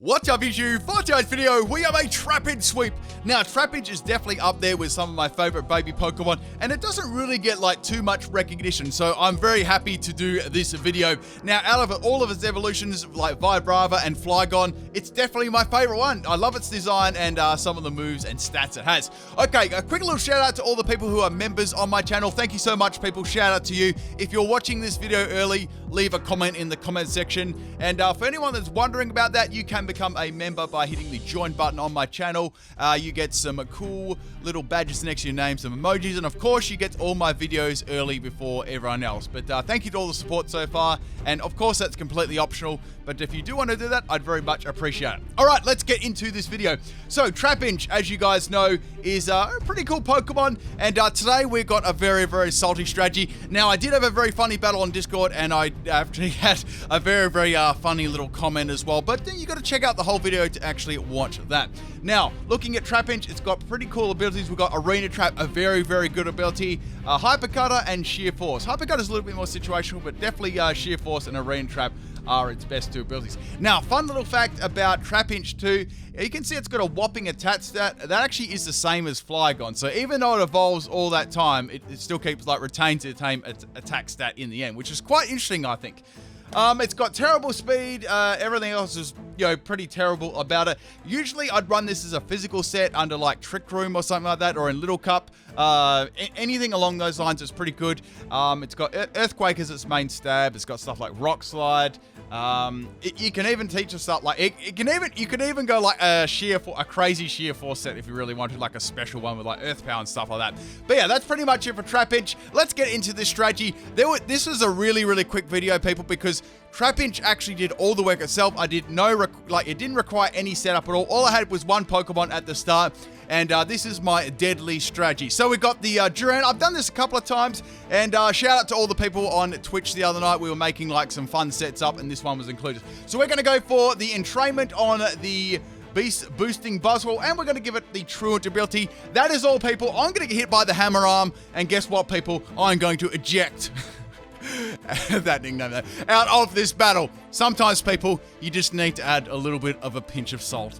What's up YouTube? For today's video, we have a Trapinch sweep. Now, Trapinch is definitely up there with some of my favorite baby Pokemon, and it doesn't really get like too much recognition, so I'm very happy to do this video. Now, out of all of its evolutions, like Vibrava and Flygon, it's definitely my favorite one. I love its design and some of the moves and stats it has. Okay, a quick little shout out to all the people who are members on my channel. Thank you so much, people. Shout out to you. If you're watching this video early, leave a comment in the comment section. And for anyone that's wondering about that, you can become a member by hitting the join button on my channel. You get some cool little badges next to your name, some emojis, and of course you get all my videos early before everyone else. But thank you to all the support so far, and of course that's completely optional, but if you do want to do that, I'd very much appreciate it. Alright, let's get into this video. So Trapinch, as you guys know, is a pretty cool Pokemon, and today we've got a very salty strategy. Now, I did have a very funny battle on Discord, and I actually had a very funny little comment as well, but then you got to check out the whole video to actually watch that. Now, looking at Trapinch, it's got pretty cool abilities. We've got Arena Trap, a very good ability, Hyper Cutter, and Sheer Force. Hyper Cutter is a little bit more situational, but definitely Sheer Force and Arena Trap are its best two abilities. Now, fun little fact about Trapinch too, you can see it's got a whopping attack stat. That actually is the same as Flygon. So even though it evolves all that time, it still keeps, like, retains its same attack stat in the end, which is quite interesting, I think. It's got terrible speed, everything else is, you know, pretty terrible about it. Usually I'd run this as a physical set under like Trick Room or something like that, or in Little Cup. Anything along those lines is pretty good. It's got Earthquake as its main stab. It's got stuff like Rock Slide. You can even teach us stuff like you can even go like a crazy Sheer Force set if you really wanted, like a special one with like Earth Power and stuff like that. But yeah, that's pretty much it for Trapinch. Let's get into this strategy. This was a really quick video, people, because Trapinch actually did all the work itself. I did it didn't require any setup at all. All I had was one Pokemon at the start, and this is my deadly strategy. So we got the Duran. I've done this a couple of times, and shout out to all the people on Twitch the other night. We were making like some fun sets up, and this one was included. So we're going to go for the Entrainment on the Beast Boosting Buzzwole, and we're going to give it the Truant ability. That is all, people. I'm going to get hit by the Hammer Arm, and guess what, people? I'm going to eject that nickname there, out of this battle. Sometimes, people, you just need to add a little bit of a pinch of salt.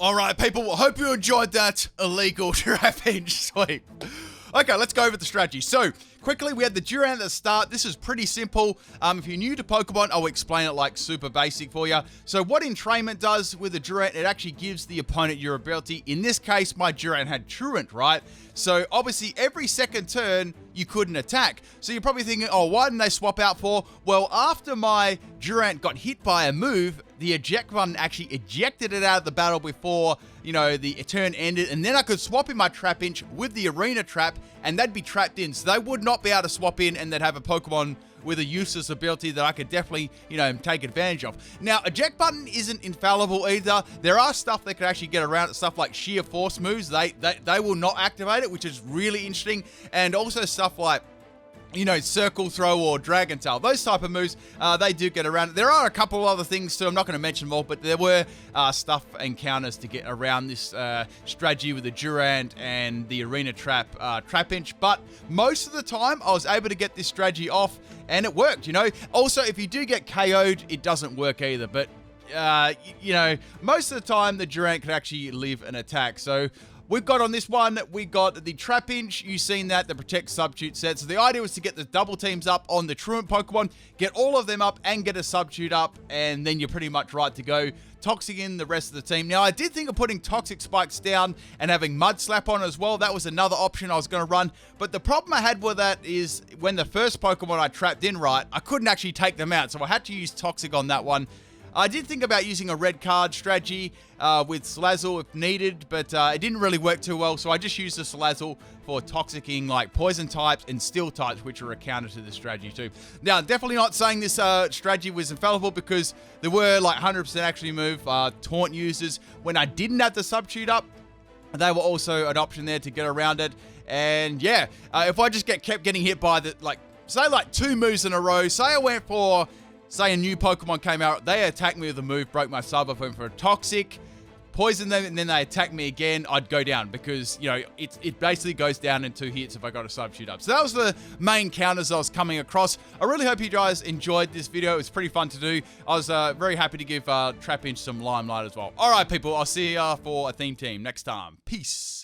All right, people, I hope you enjoyed that illegal Trapinch sweep. Okay, let's go over the strategy. So, quickly, we had the Durant at the start. This is pretty simple. If you're new to Pokemon, I'll explain it like super basic for you. So, what entrainment does with the Durant, it actually gives the opponent your ability. In this case, my Durant had Truant, right? So, obviously, every second turn, you couldn't attack. So, you're probably thinking, oh, why didn't they swap out for? Well, after my Durant got hit by a move, the eject button actually ejected it out of the battle before, the turn ended, and then I could swap in my Trapinch with the Arena Trap, and they'd be trapped in. So they would not be able to swap in, and they'd have a Pokemon with a useless ability that I could definitely, take advantage of. Now, eject button isn't infallible either. There are stuff that could actually get around it, stuff like sheer force moves. They will not activate it, which is really interesting, and also stuff like circle throw or dragon tail. Those type of moves, they do get around it. There are a couple other things too. I'm not going to mention them all, but there were stuff and counters to get around this strategy with the Durant and the Arena Trap Trapinch. But most of the time, I was able to get this strategy off, and it worked, Also, if you do get KO'd, it doesn't work either. But, most of the time, the Durant could actually live an attack. So, we've got on this one, we got the Trapinch. You've seen that, the Protect Substitute set. So the idea was to get the double teams up on the Truant Pokemon, get all of them up and get a Substitute up, and then you're pretty much right to go. Toxic in the rest of the team. Now, I did think of putting Toxic Spikes down and having Mud Slap on as well. That was another option I was going to run. But the problem I had with that is when the first Pokemon I trapped in right, I couldn't actually take them out. So I had to use Toxic on that one. I did think about using a red card strategy with Salazzle if needed, but it didn't really work too well, so I just used the Salazzle for toxicking like poison types and steel types, which are a counter to this strategy too. Now, definitely not saying this strategy was infallible, because there were like 100% actually move taunt users. When I didn't have the Substitute up, they were also an option there to get around it. And yeah, if I just kept getting hit by say 2 moves in a row, say I went for... Say a new Pokemon came out, they attacked me with a move, broke my sub, I went for a Toxic, poisoned them, and then they attacked me again, I'd go down, because, it basically goes down in 2 hits if I got a Substitute up. So that was the main counters I was coming across. I really hope you guys enjoyed this video. It was pretty fun to do. I was very happy to give Trapinch some limelight as well. Alright, people, I'll see you for a theme team next time. Peace.